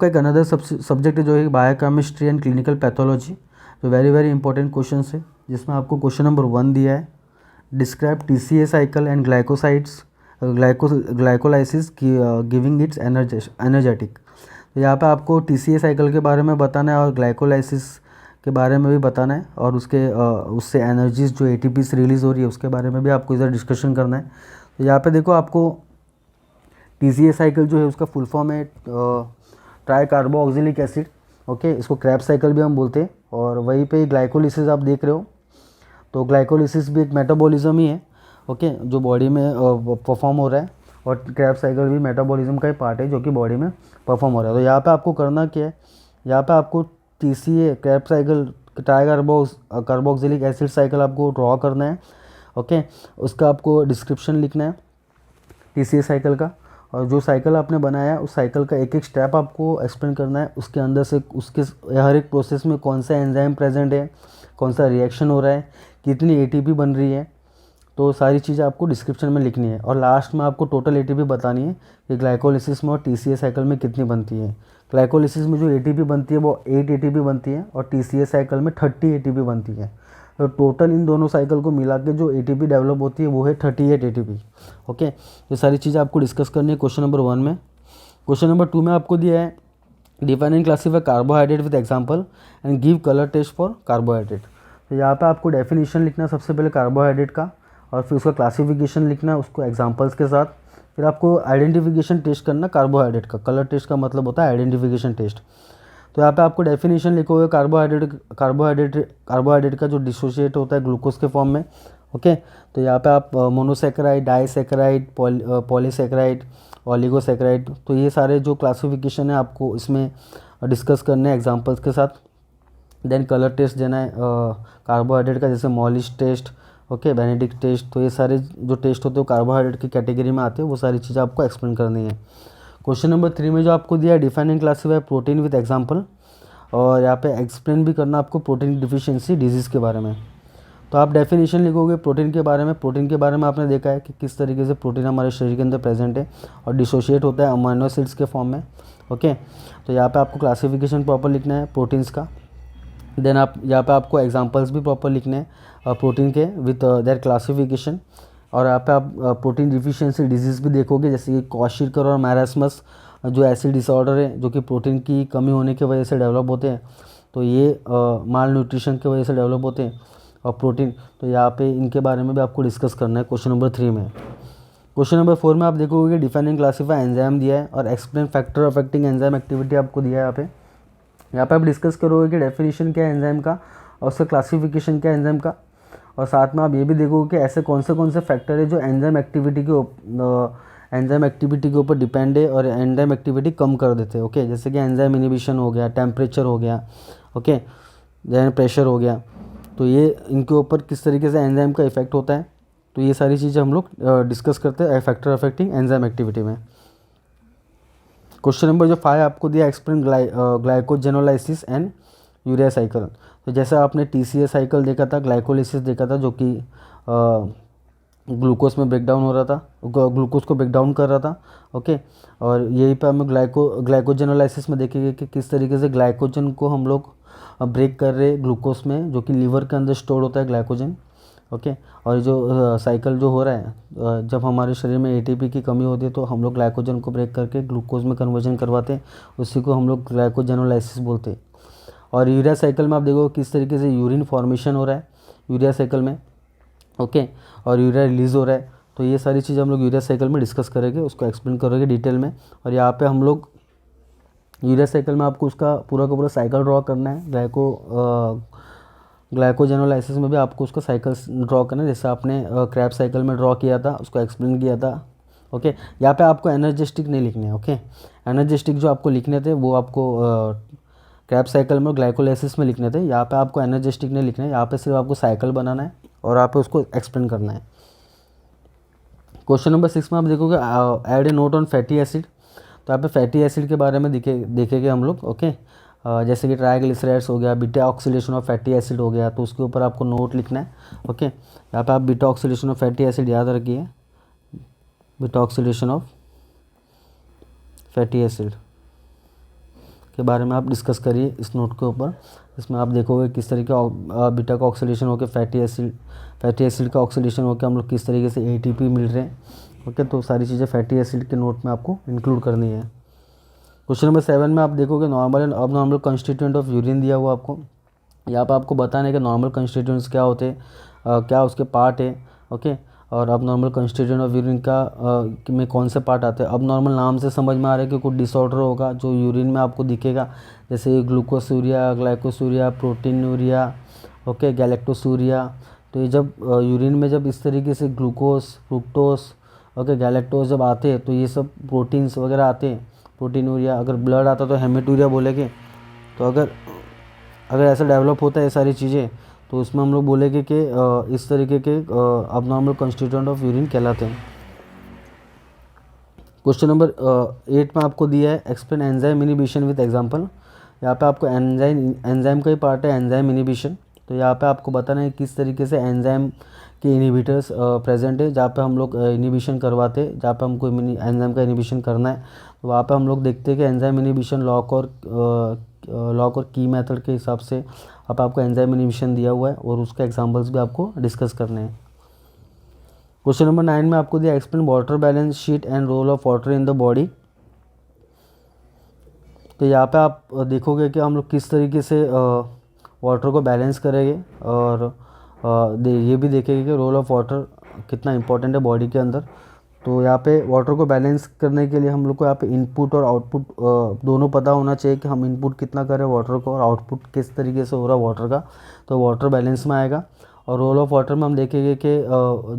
आपका एक another subject जो है बायोकेमिस्ट्री एंड क्लिनिकल पैथोलॉजी, जो वेरी वेरी इंपॉर्टेंट क्वेश्चन है, जिसमें आपको क्वेश्चन नंबर 1 दिया है, describe TCA cycle and glycosides glycolysis giving it's energetic. तो यहाँ पे आपको TCA साइकिल के बारे में बताना है और ग्लाइकोलाइसिस के बारे में भी बताना है, और उससे एनर्जीज जो ATPs रिलीज़ हो रही है उसके बारे में भी आपको इधर डिस्कशन करना है। तो यहाँ पे देखो, आपको TCA साइकिल जो है उसका फुल फॉर्म है ट्राई कार्बोक्सिलिक एसिड, ओके, इसको क्रेब्स साइकिल भी हम बोलते हैं। और वहीं पे ग्लाइकोलिसिस आप देख रहे हो, तो ग्लाइकोलिसिस भी एक मेटाबॉलिज्म ही है, ओके, जो बॉडी में परफॉर्म हो रहा है, और क्रेब्स साइकिल भी मेटाबॉलिज्म का ही पार्ट है जो कि बॉडी में परफॉर्म हो रहा है। तो यहाँ पे आपको करना क्या है, यहाँ पे आपको TCA Krebs cycle try carboxylic acid cycle आपको ड्रॉ करना है, ओके। उसका आपको डिस्क्रिप्शन लिखना है TCA साइकिल का, और जो साइकिल आपने बनाया है उस साइकिल का एक एक स्टेप आपको एक्सप्लेन करना है। उसके अंदर से उसके हर एक प्रोसेस में कौन सा एंजाइम प्रेजेंट है, कौन सा रिएक्शन हो रहा है, कितनी ATP बन रही है, तो सारी चीज़ें आपको डिस्क्रिप्शन में लिखनी है। और लास्ट में आपको टोटल ATP बतानी है कि ग्लाइकोलिसिस में और TCA साइकिल में कितनी बनती है। ग्लाइकोलिसिस में जो ATP बनती है वो 8 ATP बनती है, और TCA साइकिल में 30 ATP बनती है। तो टोटल इन दोनों साइकिल को मिला के जो ATP डेवलप होती है वो है 38 ATP, ओके। ये सारी चीज़ें आपको डिस्कस करनी है क्वेश्चन नंबर 1 में। क्वेश्चन नंबर 2 में आपको दिया है define and classify carbohydrate with example and give colour test for carbohydrate. तो यहाँ पे आपको डेफिनेशन लिखना है सबसे पहले कार्बोहाइड्रेट का, और फिर उसका क्लासिफिकेशन लिखना है उसको एग्जांपल्स के साथ। फिर आपको आइडेंटिफिकेशन टेस्ट करना कार्बोहाइड्रेट का। कलर टेस्ट का मतलब होता है आइडेंटिफिकेशन टेस्ट। तो यहाँ पे आपको डेफिनेशन लिखोगे कार्बोहाइड्रेट का जो डिसोशिएट होता है ग्लूकोज के फॉर्म में, ओके। तो यहाँ पे आप मोनोसेकेराइड, डाइसेकेराइड, पॉलीसेकेराइड, ओलिगोसेकेराइड, तो ये सारे जो क्लासिफिकेशन है आपको इसमें डिस्कस करने हैं एग्जांपल्स के साथ। देन कलर टेस्ट देना है कार्बोहाइड्रेट का, जैसे Molisch test, okay, Benedict test. तो ये सारे जो टेस्ट होते हैं वो कार्बोहाइड्रेट की कैटेगरी में आते हैं, वो सारी चीज़ें आपको एक्सप्लेन करनी है। क्वेश्चन नंबर 3 में जो आपको दिया है define and classify protein with example, और यहाँ पे एक्सप्लेन भी करना आपको प्रोटीन डिफिशियंसी डिजीज़ के बारे में। तो आप डेफिनेशन लिखोगे प्रोटीन के बारे में। प्रोटीन के बारे में आपने देखा है कि किस तरीके से प्रोटीन हमारे शरीर के अंदर प्रेजेंट है और डिसोशिएट होता है अमीनो एसिड्स के फॉर्म में, ओके। तो यहाँ पे आपको क्लासिफिकेशन प्रॉपर लिखना है प्रोटीन्स का। देन आप यहाँ पे आपको एग्जांपल्स भी प्रॉपर लिखने हैं प्रोटीन के विथ देयर क्लासिफिकेशन। और यहाँ पे आप प्रोटीन डिफिशियंसी डिजीज़ भी देखोगे, जैसे कि क्वाशिरकर और मैरास्मस जो एसिड डिसऑर्डर है, जो कि प्रोटीन की कमी होने की वजह से डेवलप होते हैं। तो ये माल न्यूट्रिशन की वजह से डेवलप होते हैं और प्रोटीन, तो यहाँ पे इनके बारे में भी आपको डिस्कस करना है क्वेश्चन नंबर 3 में। क्वेश्चन नंबर 4 में आप देखोगे डिफाइन एंड क्लासीफाई एंजाइम दिया है और explain factor affecting enzyme activity आपको दिया है। यहाँ पे आप डिस्कस करोगे कि डेफिनेशन क्या है एंजाइम का और उसका क्लासिफिकेशन क्या है एंजाइम का, और साथ में आप ये भी देखोगे कि ऐसे कौन से फैक्टर है जो एंजाइम एक्टिविटी के ऊपर डिपेंड है और एंजाइम एक्टिविटी कम कर देते हैं, ओके। जैसे कि एंजाइम इनिबिशन हो गया, टेम्परेचर हो गया, ओके, देन प्रेशर हो गया। तो ये इनके ऊपर किस तरीके से एंजाइम का इफेक्ट होता है, तो ये सारी चीज़ें हम लोग डिस्कस करते हैं फैक्टर अफेक्टिंग एंजाइम एक्टिविटी में। क्वेश्चन नंबर जो 5 आपको दिया explain glycogenolysis and urea cycle. तो जैसा आपने TCA साइकिल देखा था, ग्लाइकोलिसिस देखा था, जो कि ग्लूकोज में ब्रेकडाउन हो रहा था, ग्लूकोज को ब्रेकडाउन कर रहा था, ओके। और यहीं पे हमें ग्लाइकोजेनोलाइसिस में देखेंगे कि किस तरीके से ग्लाइकोजन को हम लोग ब्रेक कर रहे ग्लूकोज में, जो कि लीवर के अंदर स्टोर होता है ग्लाइकोजन, ओके। और जो साइकिल जो हो रहा है, जब हमारे शरीर में ATP की कमी होती है तो हम लोग ग्लाइकोजन को ब्रेक करके ग्लूकोज में कन्वर्जन करवाते हैं, उसी को हम लोग ग्लाइकोजेनोलाइसिस बोलते हैं। और यूरिया साइकिल में आप देखो किस तरीके से यूरिन फॉर्मेशन हो रहा है यूरिया साइकिल में, ओके, और यूरिया रिलीज़ हो रहा है। तो ये सारी चीज़ हम लोग यूरिया साइकिल में डिस्कस करेंगे, उसको एक्सप्लेन करेंगे डिटेल में। और यहाँ पे हम लोग यूरिया साइकिल में आपको उसका पूरा का पूरा साइकिल ड्रॉ करना है। ग्लाइकोजेनोलाइसिस में भी आपको उसका साइकिल ड्रॉ करना है, जैसे आपने क्रैब साइकिल में ड्रॉ किया था, उसको एक्सप्लेन किया था, ओके। यहाँ पे आपको एनर्जेस्टिक नहीं लिखने हैं, ओके। एनर्जेस्टिक जो आपको लिखने थे वो आपको क्रैब साइकिल में ग्लाइकोलाइसिस में लिखने थे। यहाँ पे आपको एनर्जेस्टिक नहीं लिखना है, यहाँ पे सिर्फ आपको साइकिल बनाना है और आप उसको एक्सप्लेन करना है। क्वेश्चन नंबर 6 में आप देखोगे add a note on fatty acid. तो यहाँ पे फैटी एसिड के बारे में देखेंगे हम लोग, ओके। जैसे कि ट्राइग्लिसराइड्स हो गया, beta oxidation of fatty acid हो गया, तो उसके ऊपर आपको नोट लिखना है, ओके। यहाँ पे आप beta oxidation of fatty acid याद रखिए, beta oxidation of fatty acid, के बारे में आप डिस्कस करिए इस नोट के ऊपर। इसमें आप देखोगे किस तरीके बीटा का ऑक्सीडेशन होकर फैटी एसिड का ऑक्सीडेशन होकर हम लोग किस तरीके से ATP मिल रहे हैं। ओके, तो सारी चीज़ें फैटी एसिड के नोट में आपको इंक्लूड करनी है। क्वेश्चन नंबर 7 में आप देखोगे normal and abnormal constituent of urine दिया हुआ आपको। यहाँ पे आपको बताना है कि नॉर्मल कंस्टिट्यूएंट्स क्या होते हैं, क्या उसके पार्ट है। ओके, और अब नॉर्मल कंस्टिट्यूएंट ऑफ यूरिन का में कौन से पार्ट आते हैं। अब नॉर्मल नाम से समझ में आ रहा है कि कुछ डिसऑर्डर होगा जो यूरिन में आपको दिखेगा, जैसे ग्लूकोसूरिया, ग्लाइकोसूरिया, प्रोटीनूरिया, ओके, गैलेक्टोसूरिया। तो ये जब यूरिन में जब इस तरीके से ग्लूकोज, फ्रुक्टोज, ओके, गैलेक्टोज जब आते हैं तो ये सब प्रोटीन्स वगैरह आते हैं, प्रोटीनूरिया। अगर ब्लड आता तो हेमेटूरिया बोलेंगे। तो अगर ऐसा डेवलप होता है ये सारी चीज़ें तो उसमें हम लोग बोलेंगे कि इस तरीके के अबनॉर्मल कंस्टिट्यूएंट ऑफ यूरिन कहलाते हैं। क्वेश्चन नंबर 8 में आपको दिया है explain enzyme inhibition with example. यहाँ पे आपको एंजाइम का ही पार्ट है एंजाइम इनिबिशन। तो यहाँ पे आपको बताना है किस तरीके से एंजाइम के इनिबिटर्स प्रेजेंट है जहाँ पे हम लोग इनिबिशन करवाते हैं, जहाँ पे हमको एंजाइम का इनिबिशन करना है। तो वहाँ पे हम लोग देखते हैं कि एंजाइम इनिबिशन लॉक और की मेथड के हिसाब से अब आपको एंजाइम इनिबिशन दिया हुआ है और उसके एग्जांपल्स भी आपको डिस्कस करने हैं। क्वेश्चन नंबर 9 में आपको दिया explain water balance sheet and role of water in the body. तो यहाँ पे आप देखोगे कि हम लोग किस तरीके से वाटर को बैलेंस करेंगे और ये भी देखेंगे कि रोल ऑफ वाटर कितना इंपॉर्टेंट है बॉडी के अंदर। तो यहाँ पे वाटर को बैलेंस करने के लिए हम लोग को यहाँ पे इनपुट और आउटपुट दोनों पता होना चाहिए कि हम इनपुट कितना करें वाटर को और आउटपुट किस तरीके से हो रहा है वाटर का, तो वाटर बैलेंस में आएगा। और रोल ऑफ वाटर में हम देखेंगे कि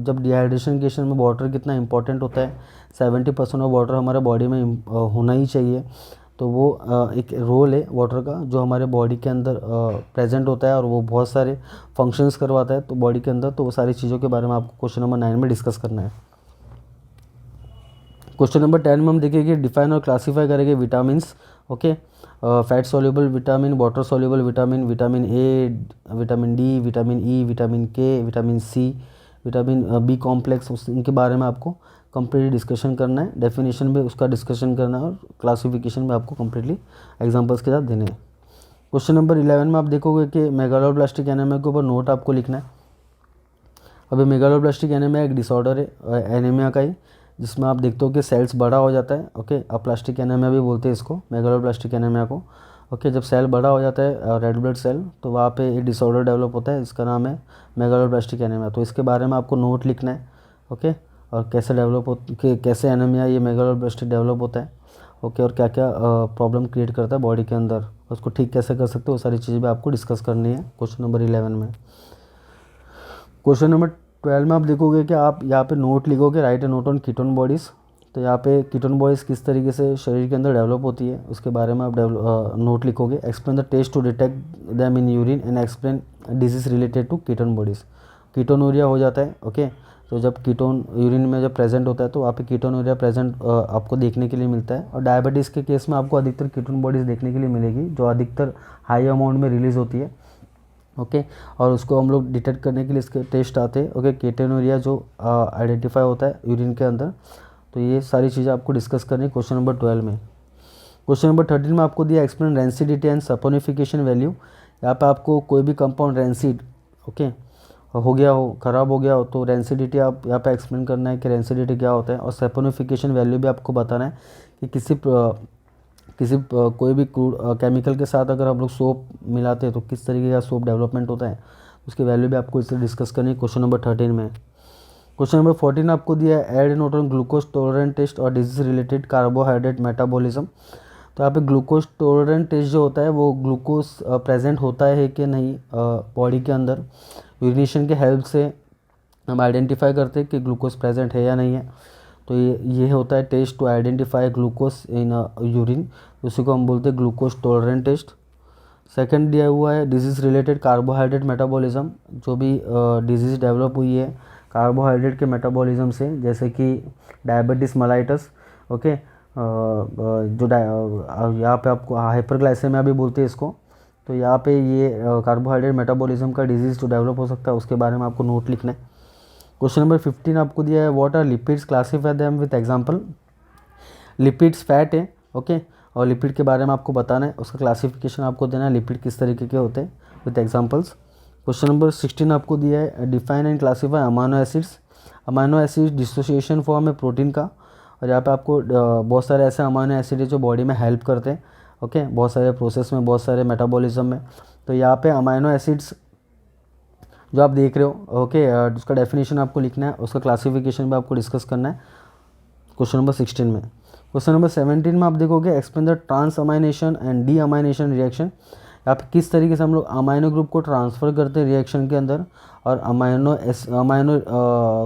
जब डिहाइड्रेशन केस में वाटर कितना इंपॉर्टेंट होता है, 70% ऑफ वाटर हमारे बॉडी में होना ही चाहिए। तो वो एक रोल है वाटर का जो हमारे बॉडी के अंदर प्रेजेंट होता है और वो बहुत सारे फंक्शंस करवाता है तो बॉडी के अंदर। तो वो सारी चीज़ों के बारे में आपको क्वेश्चन नंबर 9 में डिस्कस करना है। क्वेश्चन नंबर 10 में हम देखेंगे डिफाइन और क्लासीफाई करेंगे vitamins. Okay, fat soluble vitamin, water soluble vitamin, vitamin A, vitamin D, vitamin E, vitamin K, vitamin C, vitamin B complex, इनके बारे में आपको कंप्लीटली डिस्कशन करना है। डेफिनेशन भी उसका डिस्कशन करना है और क्लासिफिकेशन भी आपको कंप्लीटली एग्जांपल्स के साथ देने हैं। क्वेश्चन नंबर 11 में आप देखोगे कि मेगालोब्लास्टिक एनीमिया के ऊपर नोट आपको लिखना है। अभी मेगालोब्लास्टिक एनीमिया एक डिसऑर्डर है एनीमिया का ही, जिसमें आप देखते हो कि सेल्स बड़ा हो जाता है। ओके, अप्लास्टिक एनीमिया भी बोलते हैं इसको, मेगालोब्लास्टिक एनीमिया को। ओके, जब सेल बड़ा हो जाता है रेड ब्लड सेल तो वहाँ पे एक डिसऑर्डर डेवलप होता है, इसका नाम है मेगालोब्लास्टिक एनीमिया। तो इसके बारे में आपको नोट लिखना है। ओके, और कैसे एनीमिया ये मेगालोब्लास्टिक डेवलप होता है। ओके, और क्या क्या प्रॉब्लम क्रिएट करता है बॉडी के अंदर, उसको ठीक कैसे कर सकते हो, वो सारी चीज़ें भी आपको डिस्कस करनी है क्वेश्चन नंबर 11 में। क्वेश्चन नंबर 12 में आप देखोगे कि आप यहाँ पे नोट लिखोगे right A note on ketone bodies. तो यहाँ पे कीटोन बॉडीज़ किस तरीके से शरीर के अंदर डेवलप होती है उसके बारे में आप नोट लिखोगे। Explain the test to detect them in urine and explain disease related to ketone bodies. Ketonuria हो जाता है। ओके, तो जब कीटोन यूरिन में जब प्रेजेंट होता है तो वहाँ पे कीटोनूरिया प्रेजेंट आपको देखने के लिए मिलता है। और डायबिटीज़ के केस में आपको अधिकतर कीटोन बॉडीज़ देखने के लिए मिलेगी जो अधिकतर हाई अमाउंट में रिलीज़ होती है। ओके, और उसको हम लोग डिटेक्ट करने के लिए इसके टेस्ट आते हैं। ओके, कीटोनूरिया जो आइडेंटिफाई होता है यूरिन के अंदर। तो ये सारी चीज़ें आपको डिस्कस करनी है क्वेश्चन नंबर 12 में। क्वेश्चन नंबर 13 में आपको दिया explain rancidity and saponification value. यहाँ पे आपको कोई भी कंपाउंड रेंसिड ओके हो गया हो, ख़राब हो गया हो, तो रेंसिडिटी आप यहाँ पे एक्सप्लेन करना है कि रेंसिडिटी क्या होता है। और सपोनिफिकेशन वैल्यू भी आपको बताना है कि कोई भी केमिकल के साथ अगर हम लोग सोप मिलाते हैं तो किस तरीके का सोप डेवलपमेंट होता है, उसकी वैल्यू भी आपको इससे डिस्कस करनी है क्वेश्चन नंबर 13 में। क्वेश्चन नंबर 14 आपको दिया है add note on glucose tolerant test और डिजीज रिलेटेड कार्बोहाइड्रेट मेटाबॉलिज्म। तो यहाँ पे ग्लूकोज टॉलरेंट टेस्ट जो होता है वो ग्लूकोज प्रेजेंट होता है कि नहीं बॉडी के अंदर, यूरिनेशन के हेल्प से हम आइडेंटिफाई करते हैं कि ग्लूकोज प्रेजेंट है या नहीं है। तो ये होता है test to identify glucose in urine, उसी को हम बोलते हैं ग्लूकोज टॉलरेंट टेस्ट। सेकंड दिया हुआ है डिजीज़ रिलेटेड कार्बोहाइड्रेट मेटाबॉलिज्म, जो भी डिजीज़ डेवलप हुई है कार्बोहाइड्रेट के मेटाबॉलिज्म से, जैसे कि डायबिटीज़ मेलाइटस। ओके, यहाँ पे आपको हाइपरग्लाइसेमिया भी बोलते हैं इसको। तो यहाँ पे ये कार्बोहाइड्रेट मेटाबॉलिज्म का डिजीज़ जो डेवलप हो सकता है उसके बारे में आपको नोट लिखना है। क्वेश्चन नंबर 15 आपको दिया है what are lipids, classify them with example. Lipids fat है। ओके, और लिपिड के बारे में आपको बताना है, उसका क्लासिफिकेशन आपको देना है, लिपिड किस तरीके के होते हैं विद एग्जांपल्स। क्वेश्चन नंबर 16 आपको दिया है, define and classify amino acids. Amino acid dissociation form है प्रोटीन का, और यहाँ पे आपको बहुत सारे ऐसे अमाइनो एसिड है जो बॉडी में हेल्प करते हैं, ओके, बहुत सारे प्रोसेस में, बहुत सारे मेटाबॉलिज्म में। तो यहाँ पे अमाइनो एसिड्स जो आप देख रहे हो, ओके, उसका डेफिनेशन आपको लिखना है, उसका क्लासिफिकेशन भी आपको डिस्कस करना है क्वेश्चन नंबर 16 में। क्वेश्चन नंबर 17 में आप देखोगे explain the transamination and deamination reaction. यहाँ पे किस तरीके से हम लोग अमाइनो ग्रुप को ट्रांसफ़र करते हैं रिएक्शन के अंदर, और अमाइनो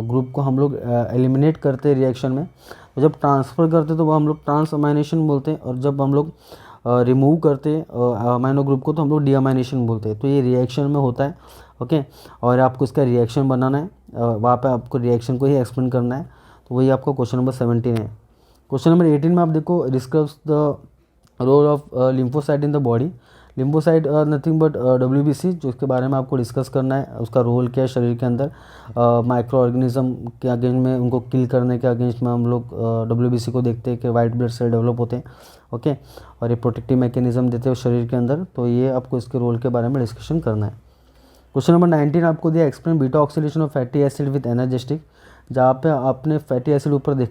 ग्रुप को हम लोग एलिमिनेट करते हैं रिएक्शन में। तो जब ट्रांसफ़र करते हैं तो वो हम लोग ट्रांस अमाइनेशन बोलते हैं, और जब हम लोग रिमूव करते हैं अमाइनो ग्रुप को तो हम लोग डी अमाइनेशन बोलते हैं। तो ये रिएक्शन में होता है, ओके, और आपको इसका रिएक्शन बनाना है, वहाँ पे आपको रिएक्शन को ही एक्सप्लेन करना है। तो वही आपका क्वेश्चन नंबर 17 है। क्वेश्चन नंबर 18 में आप देखो, discuss the role of lymphocyte in the body. Lymphocyte nothing but WBC, जो इसके बारे में आपको डिस्कस करना है, उसका रोल क्या है शरीर के अंदर, माइक्रो ऑर्गेनिज्म के अगेंस्ट में, उनको किल करने के अगेंस्ट में हम लोग WBC को देखते हैं कि वाइट ब्लड सेल डेवलप होते हैं, ओके, और ये प्रोटेक्टिव मैकेनिज्म देते हैं शरीर के अंदर। तो ये आपको इसके रोल के बारे में डिस्कशन करना है। क्वेश्चन नंबर 19 आपको दिया, explain beta oxidation of fatty acid with energetic. जहाँ पे आपने फैटी एसिड ऊपर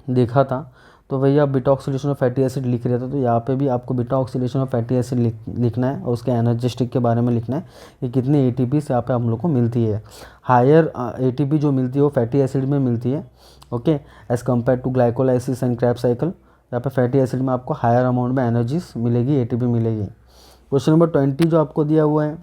देखा था, तो वही आप beta oxidation of fatty acid लिख रहे थे, तो यहाँ पे भी आपको beta oxidation of fatty acid लिखना है, और उसके एनर्जेटिक के बारे में लिखना है कि कितने ATP यहाँ पे हम लोग को मिलती है। हायर ATP जो मिलती है वो फैटी एसिड में मिलती है, okay, as compare to glycolysis and Krebs cycle. यहाँ पे फैटी एसिड में आपको हायर अमाउंट में एनर्जीज मिलेगी, ATP मिलेगी। क्वेश्चन नंबर 20 जो आपको दिया हुआ है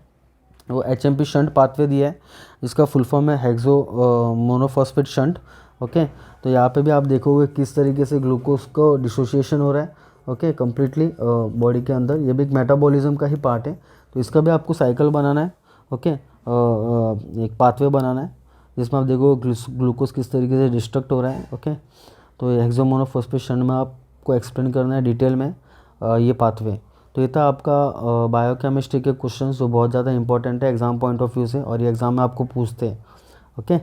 वो HMP शंट पाथवे दिया है, जिसका फुल फॉर्म है हेक्सो मोनोफॉस्फेट शंट, ओके। तो यहाँ पे भी आप देखोगे किस तरीके से ग्लूकोज को डिसोसिएशन हो रहा है, ओके, कम्प्लीटली बॉडी के अंदर। ये भी एक मेटाबॉलिज्म का ही पार्ट है, तो इसका भी आपको साइकिल बनाना है, ओके, एक पाथवे बनाना है जिसमें आप देखो ग्लूकोज किस तरीके से डिस्ट्रक्ट हो रहा है, ओके। तो हेक्सो मोनोफॉस्फेट शंट में आपको एक्सप्लेन करना है डिटेल में ये पाथवे। तो ये था आपका बायोकेमिस्ट्री के क्वेश्चन जो बहुत ज़्यादा इंपॉर्टेंट है एग्ज़ाम पॉइंट ऑफ व्यू से, और ये एग्ज़ाम में आपको पूछते हैं, ओके।